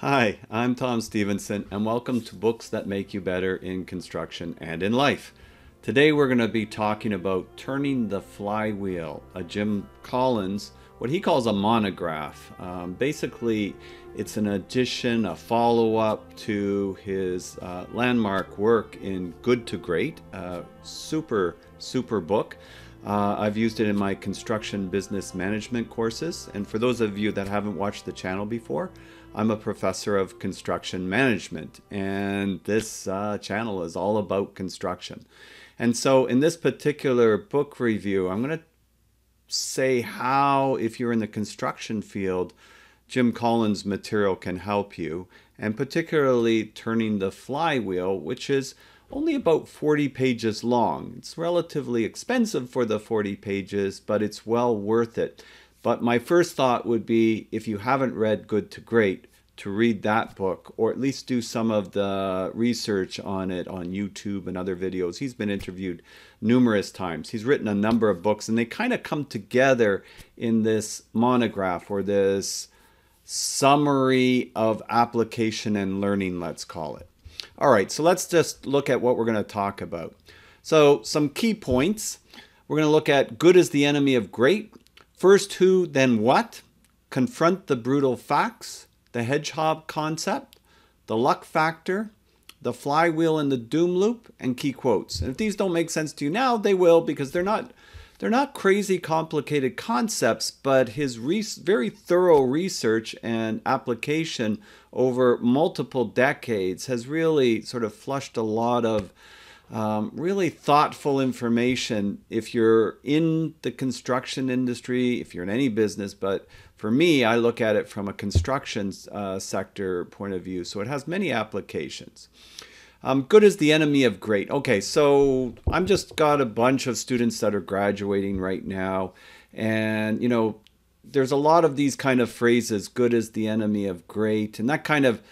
Hi, I'm Tom Stevenson, and welcome to Books That Make You Better in Construction and in Life. Today we're going to be talking about Turning the Flywheel, a Jim Collins, what he calls a monograph. Basically, it's an addition, a follow-up to his landmark work in Good to Great, super book. I've used it in my construction business management courses, and for those of you that haven't watched the channel before, I'm a professor of construction management, and this channel is all about construction. And so in this particular book review, I'm going to say how, if you're in the construction field, Jim Collins' material can help you, and particularly Turning the Flywheel, which is only about 40 pages long. It's relatively expensive for the 40 pages, but it's well worth it. But my first thought would be, if you haven't read Good to Great, to read that book, or at least do some of the research on it on YouTube and other videos. He's been interviewed numerous times. He's written a number of books, and they kind of come together in this monograph, or this summary of application and learning, let's call it. All right, so let's just look at what we're going to talk about. So some key points. We're going to look at good is the enemy of great. First who, then what. Confront the brutal facts. The hedgehog concept. The luck factor. The flywheel and the doom loop. And key quotes. And if these don't make sense to you now, they will, because they're not crazy complicated concepts, but his very thorough research and application over multiple decades has really sort of flushed a lot of really thoughtful information if you're in the construction industry, if you're in any business. But for me, I look at it from a construction sector point of view, so it has many applications. Good is the enemy of great. Okay, so I'm just got a bunch of students that are graduating right now, and there's a lot of these kind of phrases, good is the enemy of great, and that kind of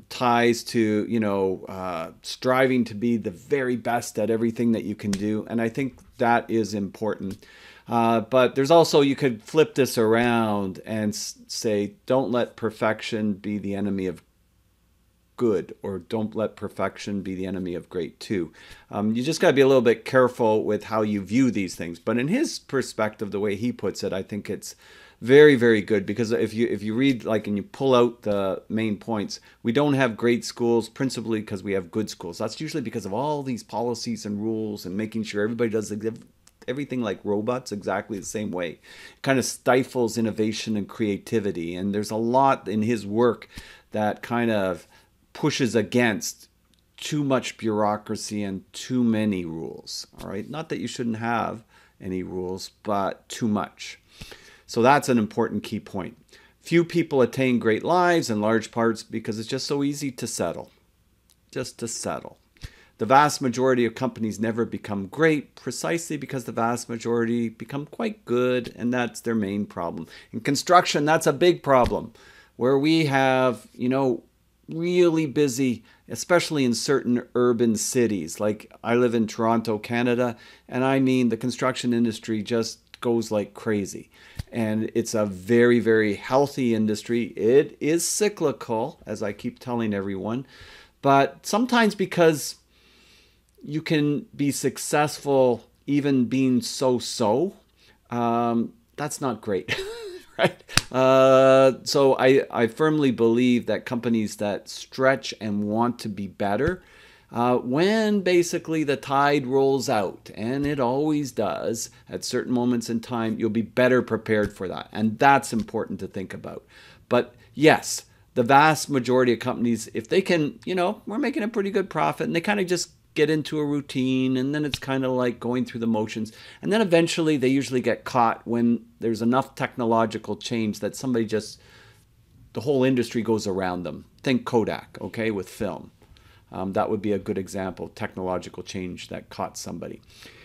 ties to striving to be the very best at everything that you can do, and I think that is important. But there's also, you could flip this around and say, don't let perfection be the enemy of good, or don't let perfection be the enemy of great too. You just got to be a little bit careful with how you view these things. But in his perspective, the way he puts it, I think it's very, very good, because if you read and you pull out the main points, we don't have great schools principally because we have good schools. That's usually because of all these policies and rules and making sure everybody does everything like robots exactly the same way. It kind of stifles innovation and creativity. And there's a lot in his work that kind of pushes against too much bureaucracy and too many rules. All right, not that you shouldn't have any rules, but too much. So that's an important key point. Few people attain great lives in large parts because it's just so easy to settle. Just to settle. The vast majority of companies never become great precisely because the vast majority become quite good, and that's their main problem. In construction, that's a big problem, where we have, really busy, especially in certain urban cities. Like I live in Toronto, Canada, and I mean the construction industry just goes like crazy. And it's a very, very healthy industry. It is cyclical, as I keep telling everyone, but sometimes because you can be successful even being so-so, that's not great. Right? So I firmly believe that companies that stretch and want to be better, when basically the tide rolls out, and it always does at certain moments in time, you'll be better prepared for that. And that's important to think about. But yes, the vast majority of companies, if they can, we're making a pretty good profit, and they kind of just get into a routine, and then it's kind of like going through the motions, and then eventually they usually get caught when there's enough technological change that the whole industry goes around them. Think Kodak, okay, with film. That would be a good example of technological change that caught somebody.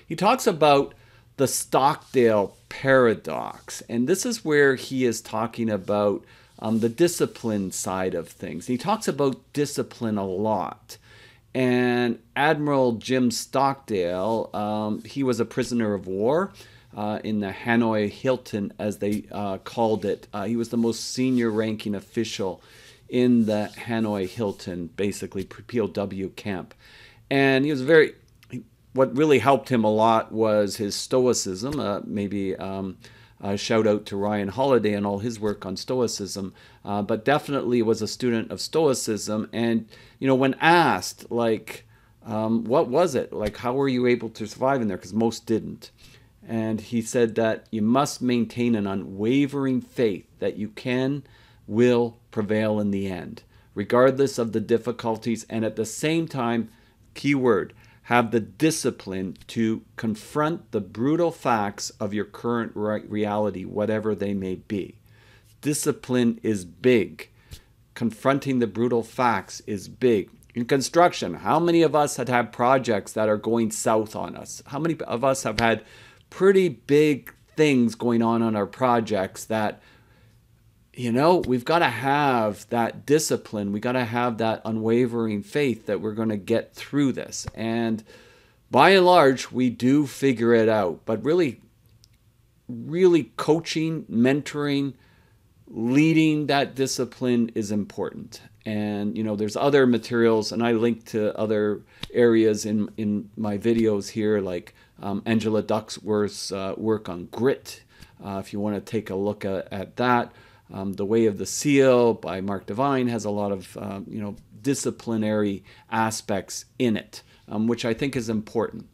He talks about the Stockdale Paradox, and this is where he is talking about the discipline side of things. He talks about discipline a lot. And Admiral Jim Stockdale, he was a prisoner of war. in the Hanoi Hilton, as they called it. He was the most senior ranking official in the Hanoi Hilton, basically POW camp. And he was what really helped him a lot was his stoicism. Maybe a shout out to Ryan Holiday and all his work on stoicism, but definitely was a student of stoicism. And, when asked, like, what was it? Like, how were you able to survive in there? Because most didn't. And he said that you must maintain an unwavering faith that you will prevail in the end, regardless of the difficulties, and at the same time, keyword, have the discipline to confront the brutal facts of your current reality, whatever they may be. Discipline is big. Confronting the brutal facts is big. In construction, how many of us had projects that are going south on us? How many of us have had pretty big things going on our projects that, we've got to have that discipline. We got to have that unwavering faith that we're going to get through this. And by and large, we do figure it out. But really, really coaching, mentoring, leading that discipline is important. And, there's other materials, and I link to other areas in my videos here, like Angela Duckworth's work on grit, if you want to take a look at that. The Way of the Seal by Mark Devine has a lot of, disciplinary aspects in it, which I think is important.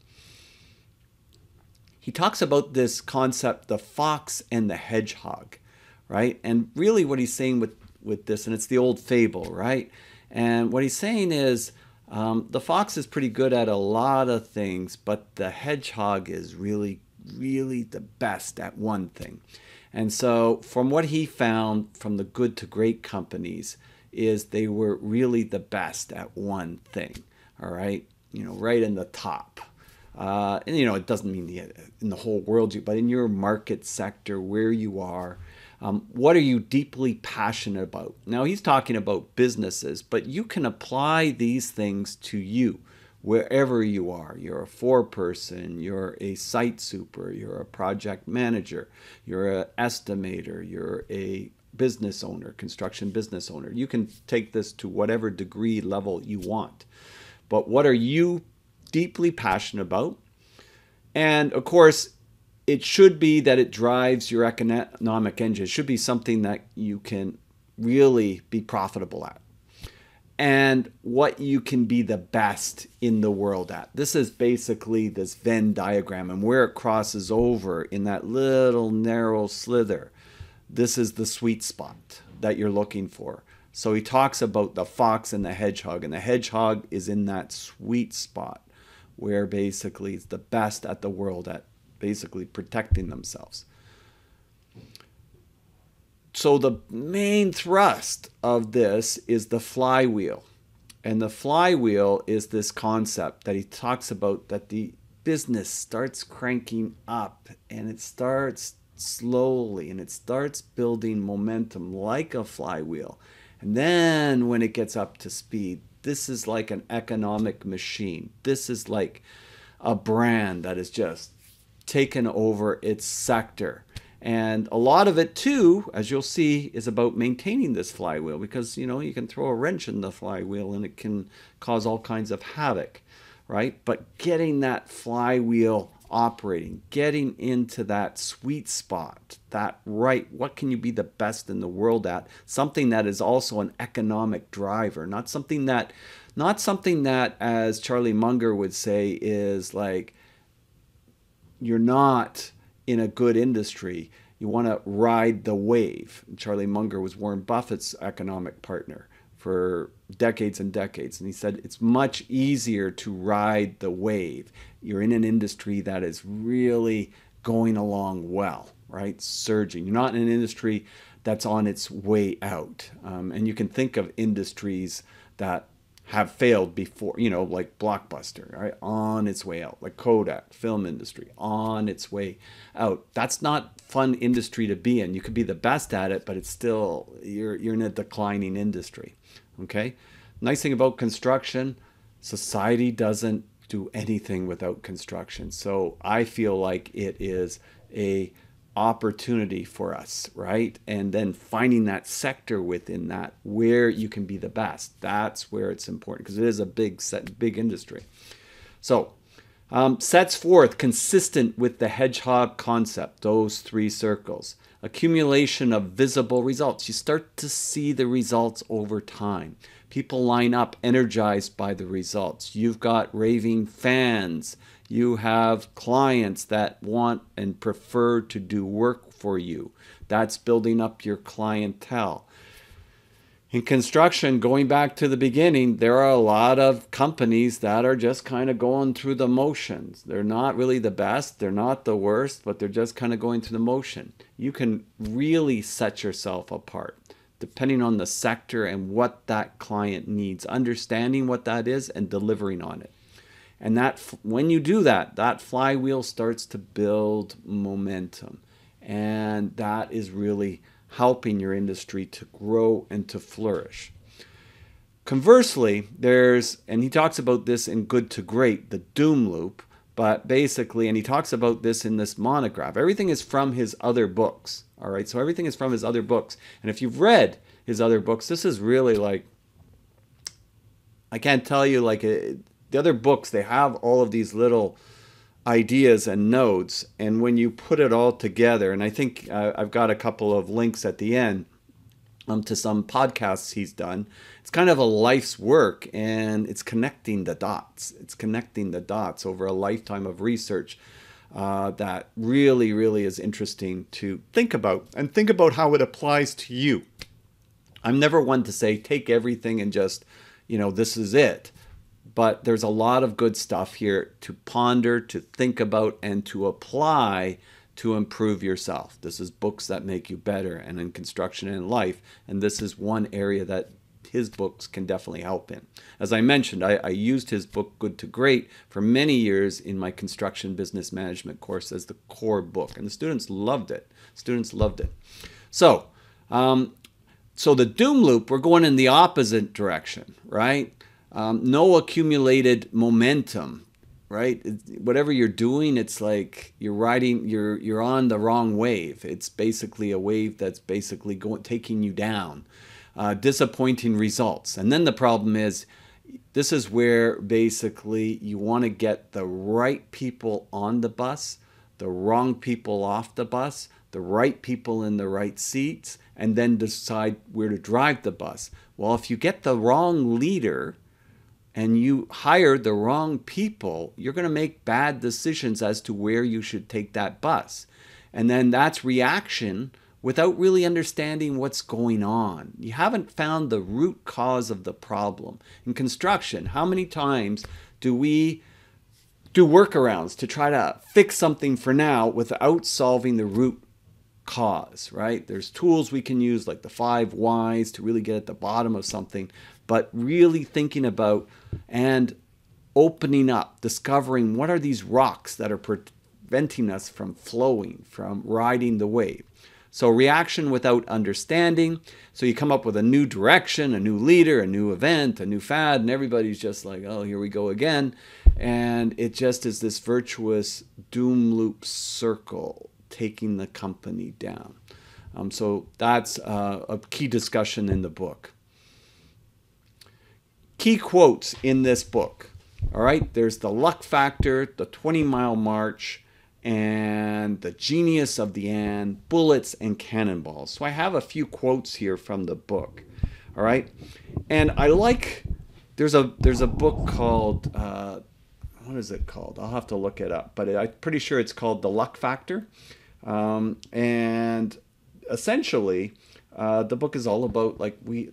He talks about this concept, the fox and the hedgehog, right? And really what he's saying with this, and it's the old fable, right? And what he's saying is the fox is pretty good at a lot of things, but the hedgehog is really, really the best at one thing. And so from what he found from the good to great companies is they were really the best at one thing, all right? Right in the top. And, it doesn't mean in the whole world, but in your market sector, where you are, what are you deeply passionate about? Now, he's talking about businesses, but you can apply these things to you. Wherever you are, you're a foreperson, you're a site super, you're a project manager, you're an estimator, you're a business owner, construction business owner. You can take this to whatever degree level you want. But what are you deeply passionate about? And of course, it should be that it drives your economic engine. It should be something that you can really be profitable at. And what you can be the best in the world at. This is basically this Venn diagram, and where it crosses over in that little narrow slither, this is the sweet spot that you're looking for. So he talks about the fox and the hedgehog is in that sweet spot where basically it's the best at the world at basically protecting themselves. So the main thrust of this is the flywheel. And the flywheel is this concept that he talks about, that the business starts cranking up and it starts slowly and it starts building momentum like a flywheel. And then when it gets up to speed, this is like an economic machine. This is like a brand that is just taken over its sector. And a lot of it too, as you'll see, is about maintaining this flywheel, because you can throw a wrench in the flywheel and it can cause all kinds of havoc, right? But getting that flywheel operating, getting into that sweet spot, that right, what can you be the best in the world at? Something that is also an economic driver, not something that, as Charlie Munger would say, is like, you're not in a good industry. You want to ride the wave. Charlie Munger was Warren Buffett's economic partner for decades and decades. And he said it's much easier to ride the wave. You're in an industry that is really going along well, right? Surging. You're not in an industry that's on its way out. And you can think of industries that have failed before, like Blockbuster, right? On its way out, like Kodak, film industry, on its way out. That's not fun industry to be in. You could be the best at it, but it's still, you're in a declining industry, okay? Nice thing about construction, society doesn't do anything without construction. So I feel like it is a opportunity for us, right? And then finding that sector within that where you can be the best. That's where it's important, because it is a big industry. So sets forth consistent with the hedgehog concept, those three circles. Accumulation of visible results. You start to see the results over time. People line up energized by the results. You've got raving fans. You have clients that want and prefer to do work for you. That's building up your clientele. In construction, going back to the beginning, there are a lot of companies that are just kind of going through the motions. They're not really the best, they're not the worst, but they're just kind of going through the motion. You can really set yourself apart depending on the sector and what that client needs, understanding what that is and delivering on it. And that when you do that, that flywheel starts to build momentum. And that is really helping your industry to grow and to flourish. Conversely, and he talks about this in Good to Great, the doom loop, but basically, and he talks about this in this monograph, everything is from his other books, all right? So everything is from his other books. And if you've read his other books, this is really like, I can't tell you, like the other books, they have all of these little ideas and notes, and when you put it all together, and I think I've got a couple of links at the end to some podcasts he's done. It's kind of a life's work, and it's connecting the dots. It's connecting the dots over a lifetime of research that really, really is interesting to think about, and think about how it applies to you. I'm never one to say take everything and just, this is it. But there's a lot of good stuff here to ponder, to think about, and to apply to improve yourself. This is books that make you better, and in construction and in life. And this is one area that his books can definitely help in. As I mentioned, I used his book Good to Great for many years in my construction business management course as the core book. And the students loved it. Students loved it. So the doom loop, we're going in the opposite direction, right? No accumulated momentum, right? Whatever you're doing, it's like you're on the wrong wave. It's basically a wave that's basically taking you down. Disappointing results. And then the problem is, this is where basically you want to get the right people on the bus, the wrong people off the bus, the right people in the right seats, and then decide where to drive the bus. Well, if you get the wrong leader and you hire the wrong people, you're going to make bad decisions as to where you should take that bus. And then that's reaction without really understanding what's going on. You haven't found the root cause of the problem. In construction, how many times do we do workarounds to try to fix something for now without solving the root cause, right? There's tools we can use like the 5 whys to really get at the bottom of something, but really thinking about and opening up, discovering what are these rocks that are preventing us from flowing, from riding the wave. So reaction without understanding. So you come up with a new direction, a new leader, a new event, a new fad, and everybody's just like, oh, here we go again. And it just is this virtuous doom loop circle taking the company down. So that's a key discussion in the book. Key quotes in this book. All right, there's the luck factor, the 20-mile march, and the genius of the and, bullets and cannonballs. So I have a few quotes here from the book. All right, and I like, there's a book called, what is it called? I'll have to look it up, but I'm pretty sure it's called The Luck Factor. And essentially, the book is all about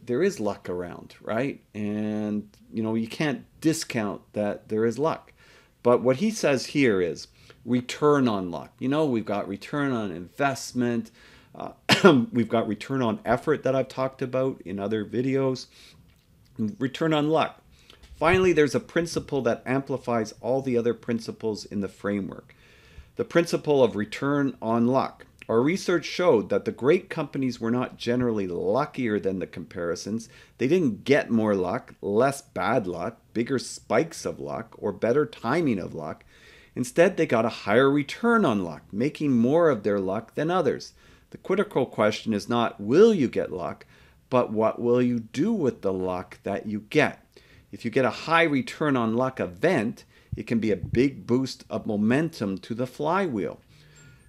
there is luck around, right? And you can't discount that there is luck. But what he says here is return on luck. We've got return on investment. We've got return on effort that I've talked about in other videos. Return on luck. Finally, there's a principle that amplifies all the other principles in the framework. The principle of return on luck. Our research showed that the great companies were not generally luckier than the comparisons. They didn't get more luck, less bad luck, bigger spikes of luck, or better timing of luck. Instead, they got a higher return on luck, making more of their luck than others. The critical question is not will you get luck, but what will you do with the luck that you get? If you get a high return on luck event, it can be a big boost of momentum to the flywheel.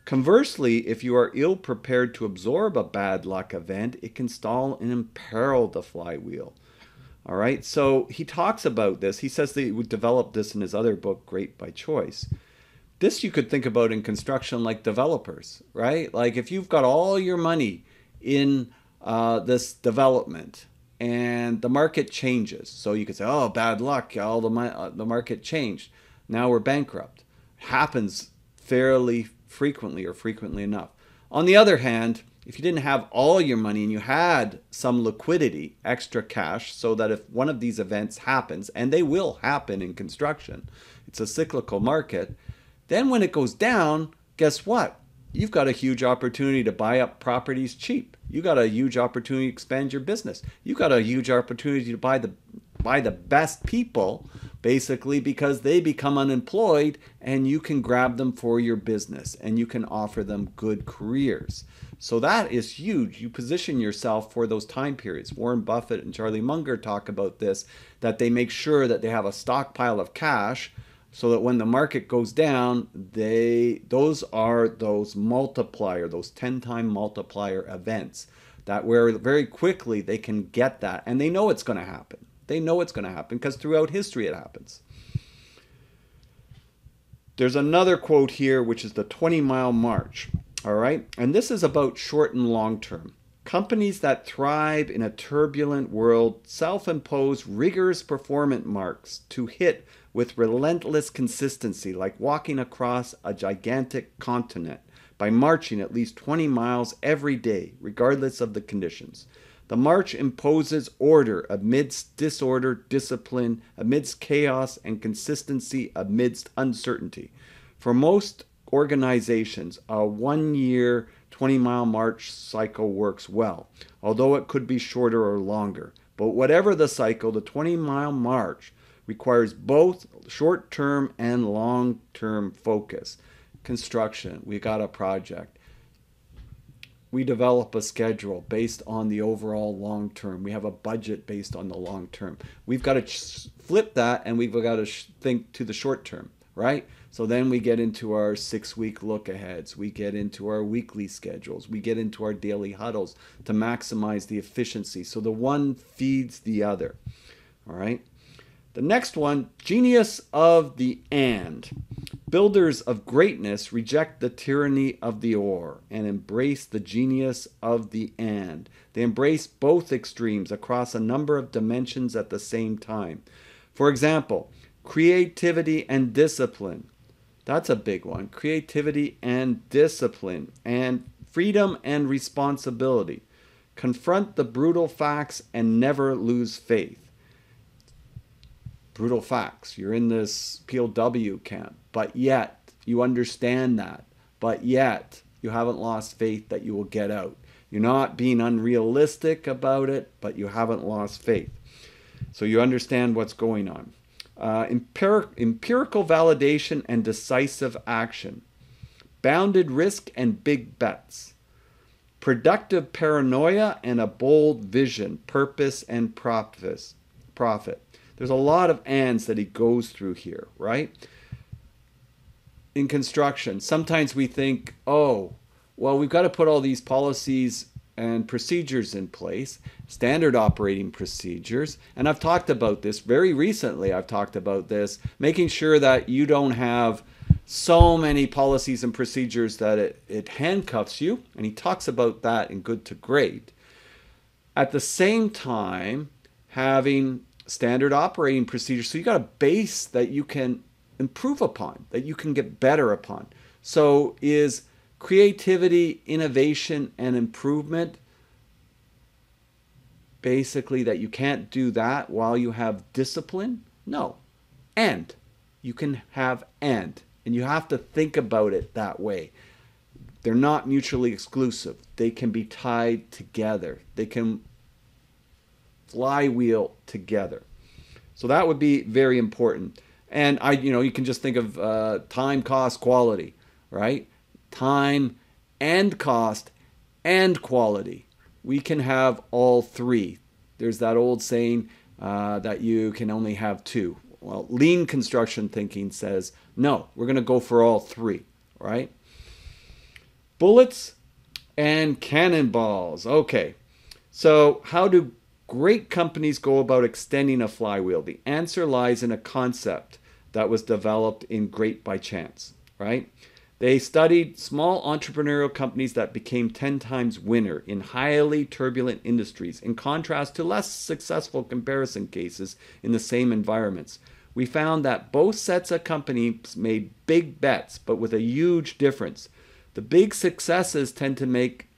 Conversely, if you are ill prepared to absorb a bad luck event, it can stall and imperil the flywheel. All right, so he talks about this. He says that he would develop this in his other book, Great by Choice. This you could think about in construction like developers, right? Like if you've got all your money in this development and the market changes. So you could say, oh, bad luck, all the market changed. Now we're bankrupt. It happens fairly frequently or frequently enough. On the other hand, if you didn't have all your money and you had some liquidity, extra cash, so that if one of these events happens, and they will happen in construction, it's a cyclical market, then when it goes down, guess what? You've got a huge opportunity to buy up properties cheap. You got a huge opportunity to expand your business. You got a huge opportunity to buy the best people, basically, because they become unemployed and you can grab them for your business and you can offer them good careers. So that is huge. You position yourself for those time periods. Warren Buffett and Charlie Munger talk about this, that they make sure that they have a stockpile of cash so that when the market goes down, those are those multiplier, those 10-time multiplier events that where very quickly they can get that. And they know it's going to happen. They know it's going to happen because throughout history it happens. There's another quote here, which is the 20-mile march. All right. And this is about short and long term. Companies that thrive in a turbulent world self-impose rigorous performance marks to hit with relentless consistency, like walking across a gigantic continent by marching at least 20 miles every day, regardless of the conditions. The march imposes order amidst disorder, discipline amidst chaos, and consistency amidst uncertainty. For most organizations, a 1 year, 20-mile march cycle works well, although it could be shorter or longer. But whatever the cycle, the 20-mile march requires both short-term and long-term focus. Construction, we got a project. We develop a schedule based on the overall long term. We have a budget based on the long term. We've got to flip that and we've got to think to the short term, right? So then we get into our 6-week look aheads. We get into our weekly schedules. We get into our daily huddles to maximize the efficiency. So the one feeds the other, all right? The next one, genius of the and. Builders of greatness reject the tyranny of the or and embrace the genius of the and. They embrace both extremes across a number of dimensions at the same time. For example, creativity and discipline. That's a big one. Creativity and discipline, and freedom and responsibility. Confront the brutal facts and never lose faith. Brutal facts. You're in this POW camp, but yet you understand that, but yet you haven't lost faith that you will get out. You're not being unrealistic about it, but you haven't lost faith. So you understand what's going on. Empirical validation and decisive action. Bounded risk and big bets. Productive paranoia and a bold vision, purpose and profit. There's a lot of ands that he goes through here, right? In construction, sometimes we think, oh, well, we've got to put all these policies and procedures in place, standard operating procedures. And I've talked about this very recently. I've talked about this, making sure that you don't have so many policies and procedures that it handcuffs you. And he talks about that in Good to Great. At the same time, having standard operating procedures. So you got a base that you can improve upon, that you can get better upon. So is creativity, innovation, and improvement basically that you can't do that while you have discipline? No. And you can have and you have to think about it that way. They're not mutually exclusive. They can be tied together. They can flywheel together. So that would be very important. And you can just think of time, cost, quality, right? Time and cost and quality. We can have all three. There's that old saying that you can only have two. Well, lean construction thinking says, no, we're going to go for all three, right? Bullets and cannonballs. Okay, so how do great companies go about extending a flywheel? The answer lies in a concept that was developed in Great by Chance, right? They studied small entrepreneurial companies that became 10 times winner in highly turbulent industries, in contrast to less successful comparison cases in the same environments. We found that both sets of companies made big bets, but with a huge difference. The big successes tend to make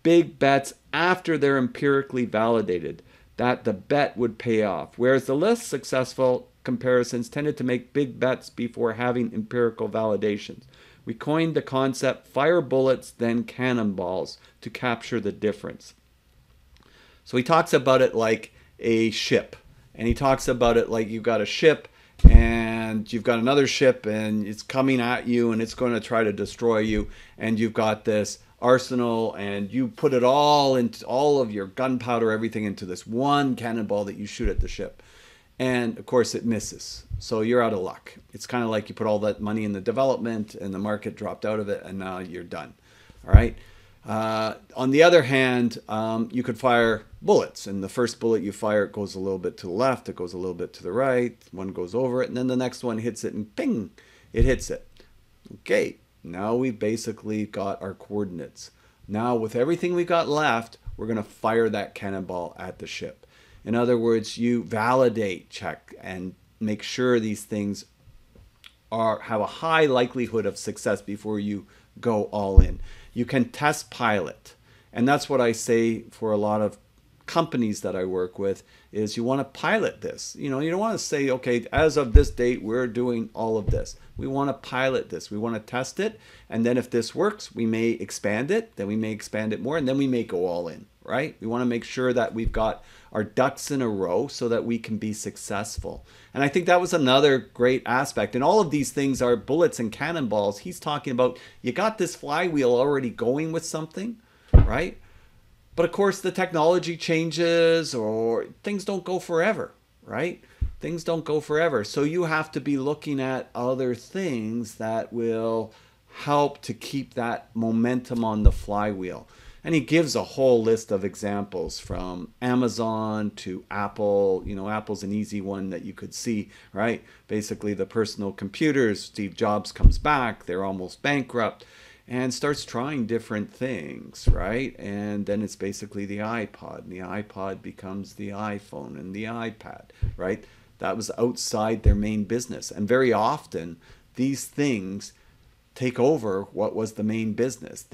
big bets after they're empirically validated that the bet would pay off, whereas the less successful comparisons tended to make big bets before having empirical validations. We coined the concept fire bullets, then cannonballs to capture the difference. So he talks about it like a ship. And he talks about it like you've got a ship and you've got another ship and it's coming at you and it's going to try to destroy you. And you've got this arsenal and you put it all into all of your gunpowder, everything into this one cannonball that you shoot at the ship. And of course it misses. So you're out of luck. It's kind of like you put all that money in the development and the market dropped out of it and now you're done. All right. On the other hand, you could fire bullets, and the first bullet you fire, it goes a little bit to the left, it goes a little bit to the right, one goes over it, and then the next one hits it and ping, it hits it. Okay, now we've basically got our coordinates. Now with everything we got left, we're going to fire that cannonball at the ship. In other words, you validate, check, and make sure these things have a high likelihood of success before you go all in. You can test pilot. And that's what I say for a lot of companies that I work with is you want to pilot this. You don't want to say, okay, as of this date, we're doing all of this. We want to pilot this. We want to test it. And then if this works, we may expand it. Then we may expand it more. And then we may go all in, right? We want to make sure that we've got our ducks in a row so that we can be successful. And I think that was another great aspect. And all of these things are bullets and cannonballs. He's talking about you got this flywheel already going with something, right? But of course the technology changes or things don't go forever, right? Things don't go forever. So you have to be looking at other things that will help to keep that momentum on the flywheel. And he gives a whole list of examples from Amazon to Apple. Apple's an easy one that you could see, right? Basically the personal computers, Steve Jobs comes back, they're almost bankrupt and starts trying different things, right? And then it's basically the iPod, and the iPod becomes the iPhone and the iPad, right? That was outside their main business. And very often these things take over what was the main business.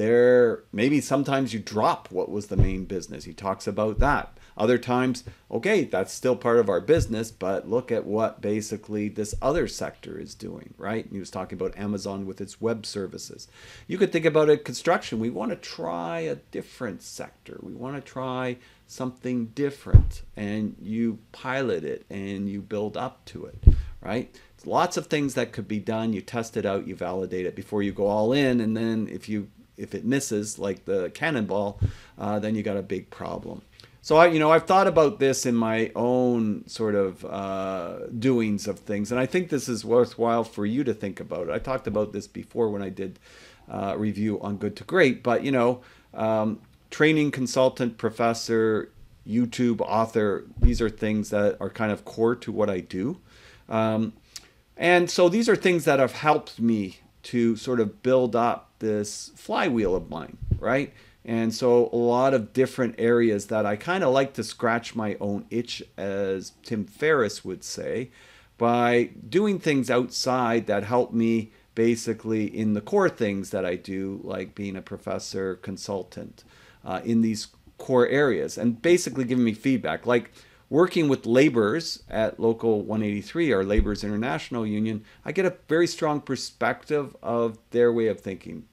Maybe sometimes you drop what was the main business. He talks about that. Other times, okay, that's still part of our business, but look at what basically this other sector is doing, right? And he was talking about Amazon with its web services. You could think about it, construction. We want to try a different sector. We want to try something different, and you pilot it and you build up to it, right? Lots of things that could be done. You test it out, you validate it before you go all in, and then if it misses, like the cannonball, then you got a big problem. So I've thought about this in my own sort of doings of things, and I think this is worthwhile for you to think about. I talked about this before when I did a review on Good to Great, but training consultant, professor, YouTube author, these are things that are kind of core to what I do. And so these are things that have helped me to sort of build up this flywheel of mine, right? And so a lot of different areas that I kind of like to scratch my own itch, as Tim Ferriss would say, by doing things outside that help me basically in the core things that I do, like being a professor, consultant, in these core areas, and basically giving me feedback. Like working with laborers at Local 183, our Laborers International Union, I get a very strong perspective of their way of thinking.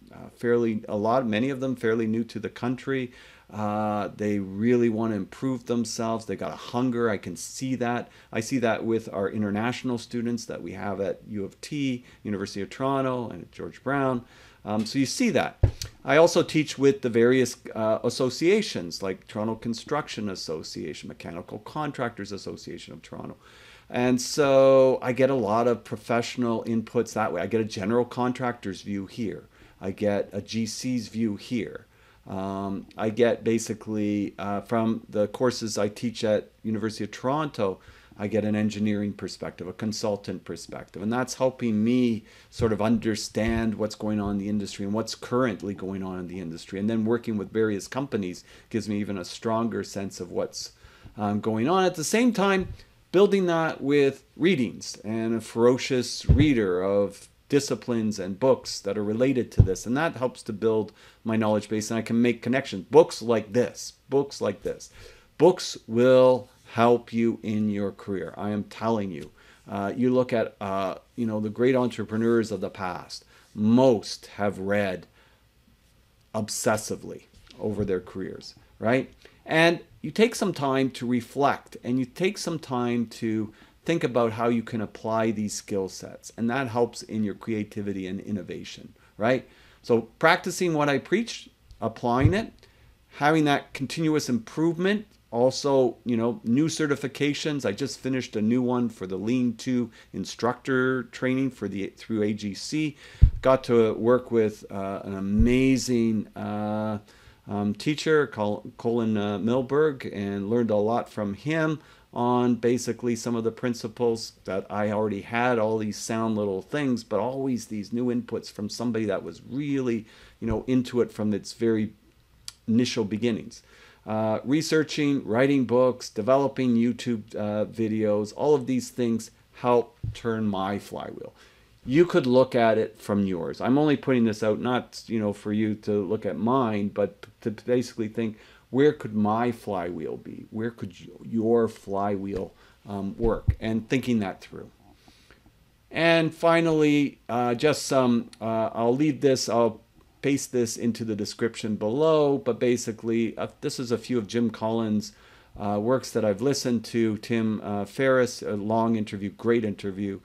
Many of them fairly new to the country. They really want to improve themselves. They got a hunger. I can see that. I see that with our international students that we have at U of T, University of Toronto, and at George Brown. So you see that. I also teach with the various associations like Toronto Construction Association, Mechanical Contractors Association of Toronto. And so I get a lot of professional inputs that way. I get a general contractor's view here. I get a GC's view here. I get basically from the courses I teach at University of Toronto, I get an engineering perspective, a consultant perspective, and that's helping me sort of understand what's going on in the industry and what's currently going on in the industry. And then working with various companies gives me even a stronger sense of what's going on. At the same time, building that with readings and a ferocious reader of disciplines and books that are related to this, and that helps to build my knowledge base, and I can make connections. Books like this will help you in your career. I am telling you. You look at the great entrepreneurs of the past. Most have read obsessively over their careers, right? And you take some time to reflect, and you take some time to think about how you can apply these skill sets, and that helps in your creativity and innovation, right? So practicing what I preach, applying it, having that continuous improvement. Also, new certifications. I just finished a new one for the Lean 2 instructor training through AGC. Got to work with an amazing teacher, Colin Milberg, and learned a lot from him on basically some of the principles that I already had, all these sound little things, but always these new inputs from somebody that was really, into it from its very initial beginnings. Researching, writing books, developing YouTube videos, all of these things help turn my flywheel. You could look at it from yours. I'm only putting this out not for you to look at mine, but to basically think, where could my flywheel be? Where could your flywheel work? And thinking that through. And finally, just some, I'll leave this, I'll paste this into the description below, but basically this is a few of Jim Collins' works that I've listened to. Tim Ferriss, a long interview, great interview.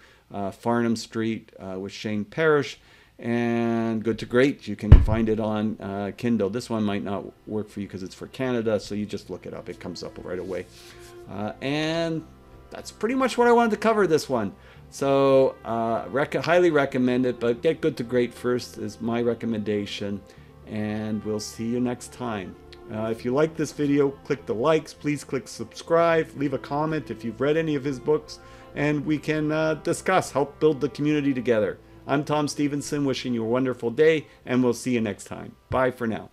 Farnham Street with Shane Parrish, and Good to Great. You can find it on Kindle. This one might not work for you because it's for Canada, so you just look it up. It comes up right away. And that's pretty much what I wanted to cover this one. So highly recommend it, but get Good to Great first is my recommendation, and we'll see you next time. If you like this video, click the likes, please click subscribe, leave a comment if you've read any of his books, and we can discuss, help build the community together. I'm Tom Stevenson, wishing you a wonderful day, and we'll see you next time. Bye for now.